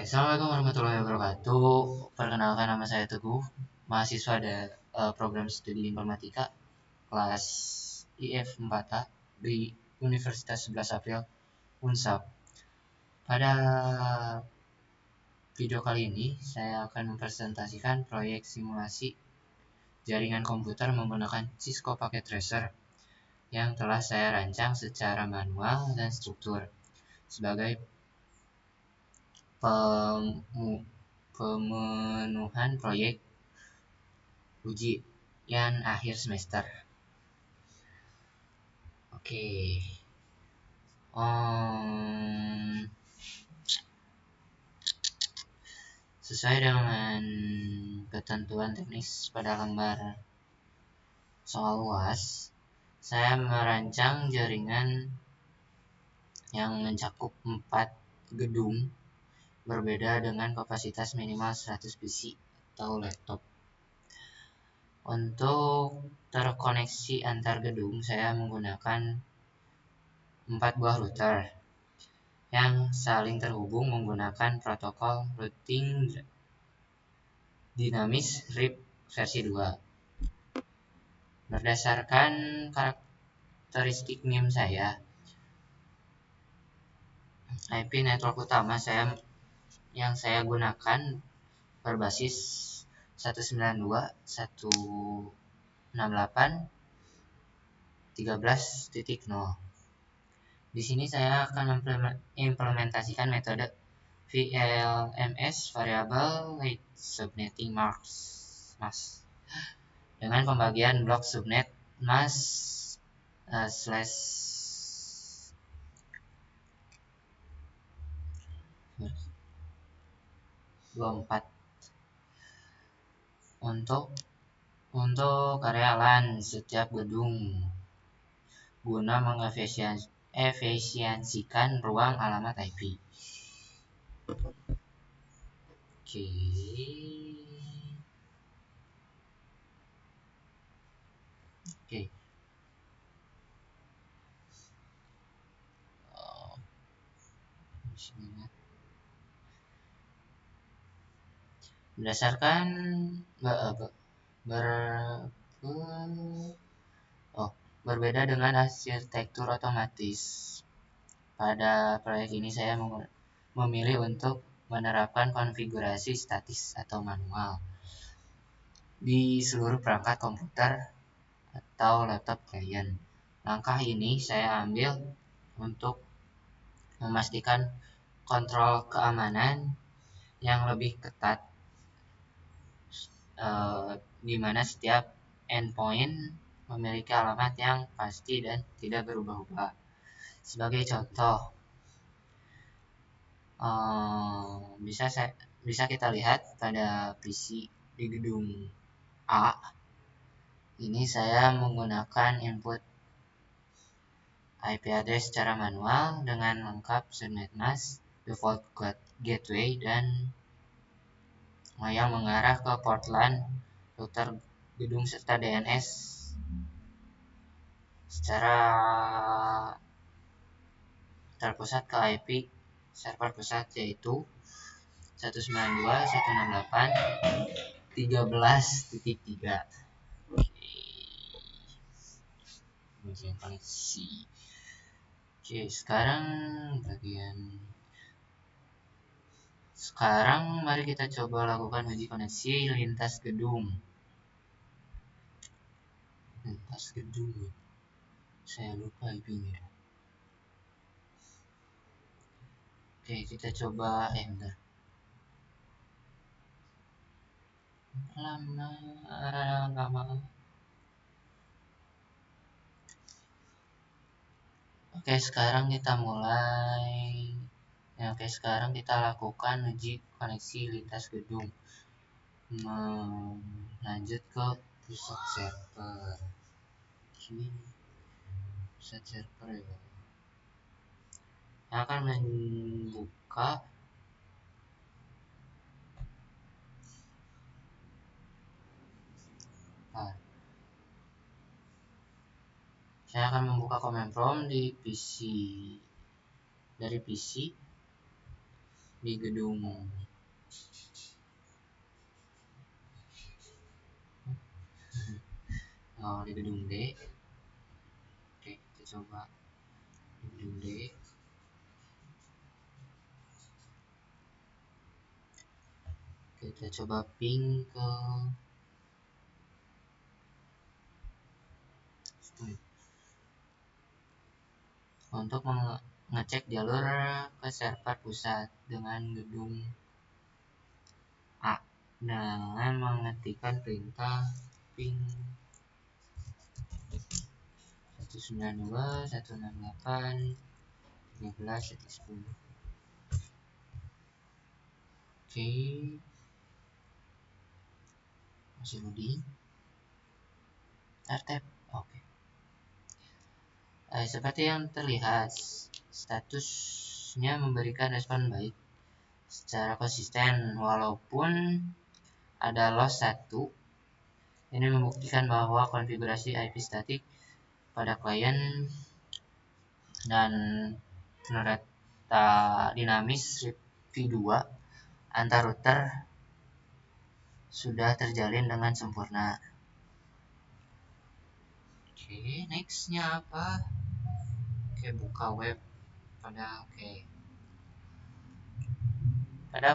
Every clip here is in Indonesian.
Assalamualaikum warahmatullahi wabarakatuh. Perkenalkan, nama saya Teguh, mahasiswa program studi informatika kelas IF 4A di Universitas 11 April Unsab. Pada video kali ini saya akan mempresentasikan proyek simulasi jaringan komputer menggunakan Cisco Packet Tracer yang telah saya rancang secara manual dan struktur sebagai pemenuhan proyek ujian akhir semester. Oke. Sesuai dengan ketentuan teknis pada lembar soal UAS, saya merancang jaringan yang mencakup 4 gedung berbeda dengan kapasitas minimal 100 PC atau laptop. Untuk terkoneksi antar gedung, saya menggunakan 4 buah router yang saling terhubung menggunakan protokol routing dinamis RIP versi 2. Berdasarkan karakteristik NIM saya, IP network utama yang saya gunakan berbasis 192.168.13.0. Di sini saya akan mengimplementasikan metode VLMS Variable Length Subnetting Mask dengan pembagian blok subnet mask /24 untuk area LAN setiap gedung guna mengefisiensikan ruang alamat IP. Oke. Berdasarkan berbeda dengan arsitektur otomatis, pada proyek ini saya memilih untuk menerapkan konfigurasi statis atau manual di seluruh perangkat komputer atau laptop klien. Langkah ini saya ambil untuk memastikan kontrol keamanan yang lebih ketat, di mana setiap endpoint memiliki alamat yang pasti dan tidak berubah-ubah. Sebagai contoh, bisa kita lihat pada PC di gedung A. Ini saya menggunakan input IP address secara manual dengan lengkap subnet mask, default gateway, dan yang mengarah ke port LAN, router gedung serta DNS secara terpusat ke IP server pusat, yaitu 192.168.13.3. Bagian koneksi. Oke, sekarang mari kita coba lakukan uji koneksi lintas gedung. Saya lupa IP-nya. Oke, kita coba lama. Oke, sekarang kita lakukan uji koneksi lintas gedung. Lanjut ke pusat server. Pusat server ya. Yang akan membuka saya akan membuka command prompt dari PC. di gedung di gedung D. Oke, kita coba di gedung D. Kita coba ping ke untuk mengecek jalur ke server pusat dengan gedung A dengan mengetikkan perintah ping 192.168.13.10. Oke, masih loading. Start. Oke. Seperti yang terlihat, statusnya memberikan respon baik secara konsisten walaupun ada loss 1. Ini membuktikan bahwa konfigurasi IP statik pada klien dan penerata dinamis v2 antar router sudah terjalin dengan sempurna. Oke, nextnya apa? Oke, buka web pada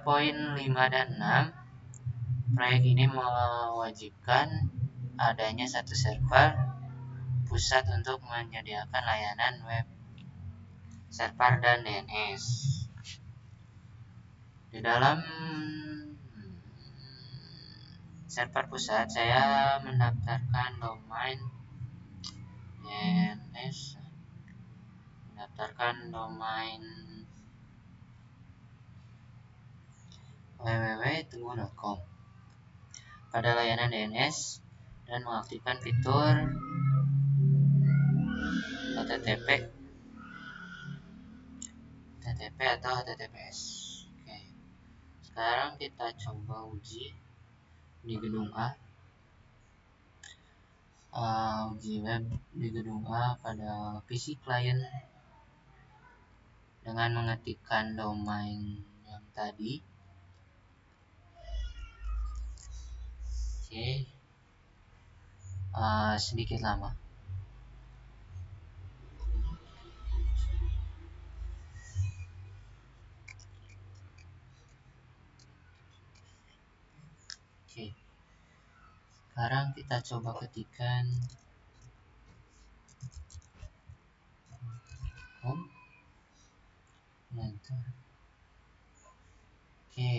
poin 5 dan 6, proyek ini mewajibkan adanya satu server pusat untuk menyediakan layanan web server dan DNS. Di dalam server pusat, saya mendaftarkan domain DNS, www.tunggu.com pada layanan DNS dan mengaktifkan fitur HTTP atau HTTPS. Oke. Sekarang kita coba uji di gedung A. Uji web di gedung A pada PC client dengan mengetikkan domain yang tadi. Oke. Sedikit lama. Oke. Sekarang kita coba ketikkan home. Enter. Oke,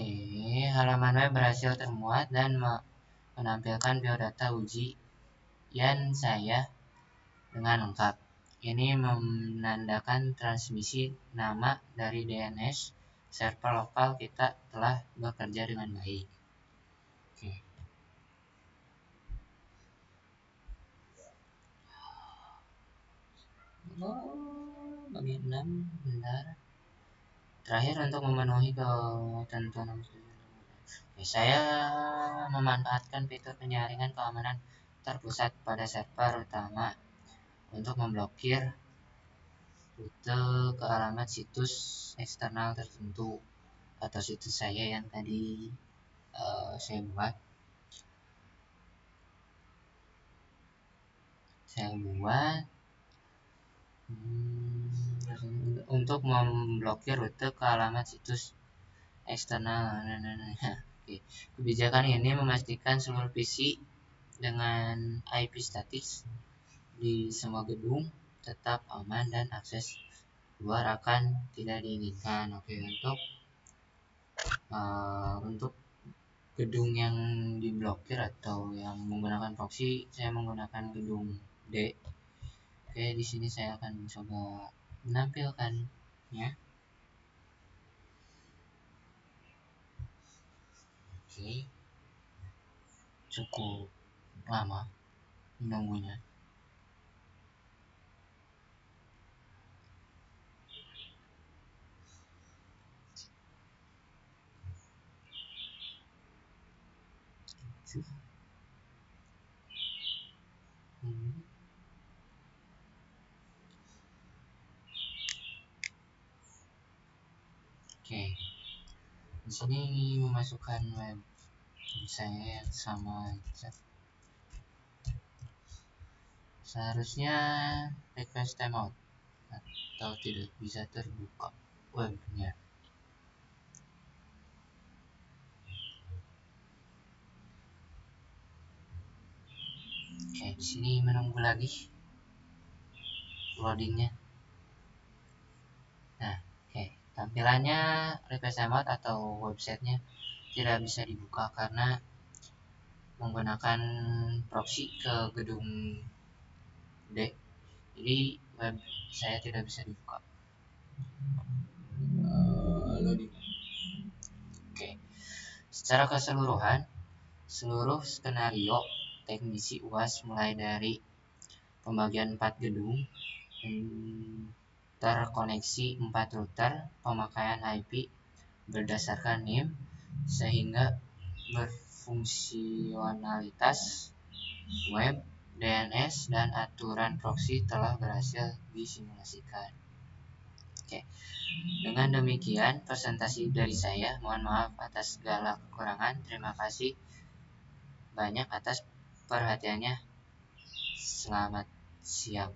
halaman web berhasil termuat dan menampilkan biodata ujian saya dengan lengkap. Ini menandakan transmisi nama dari DNS server lokal kita telah bekerja dengan baik. Oke. Bagian 6, bentar. Terakhir, untuk memenuhi ketentuan saya memanfaatkan fitur penyaringan keamanan terpusat pada server utama untuk memblokir rute ke alamat situs eksternal tertentu atau situs saya yang tadi saya buat. Untuk memblokir rute ke alamat situs eksternal. Oke. Kebijakan ini memastikan seluruh PC dengan IP statis di semua gedung tetap aman dan akses luar akan tidak diinginkan. Oke, untuk gedung yang diblokir atau yang menggunakan proxy, saya menggunakan gedung D. Oke, di sini saya akan coba menampilkannya. Oke, cukup lama menunggunya. Oke, Di sini memasukkan web saya sama aja. Seharusnya request timeout atau tidak bisa terbuka webnya. Oke, di sini menunggu lagi loadingnya. Nah, oke, tampilannya request timeout atau websitenya tidak bisa dibuka karena menggunakan proxy ke gedung D. Jadi web saya tidak bisa dibuka. Loading. Oke, secara keseluruhan seluruh skenario teknisi UAS mulai dari pembagian 4 gedung, terkoneksi 4 router, pemakaian IP berdasarkan NIM sehingga berfungsionalitas web, DNS, dan aturan proxy telah berhasil disimulasikan. Oke, dengan demikian presentasi dari saya. Mohon maaf atas segala kekurangan. Terima kasih banyak atas perhatiannya. Selamat siang.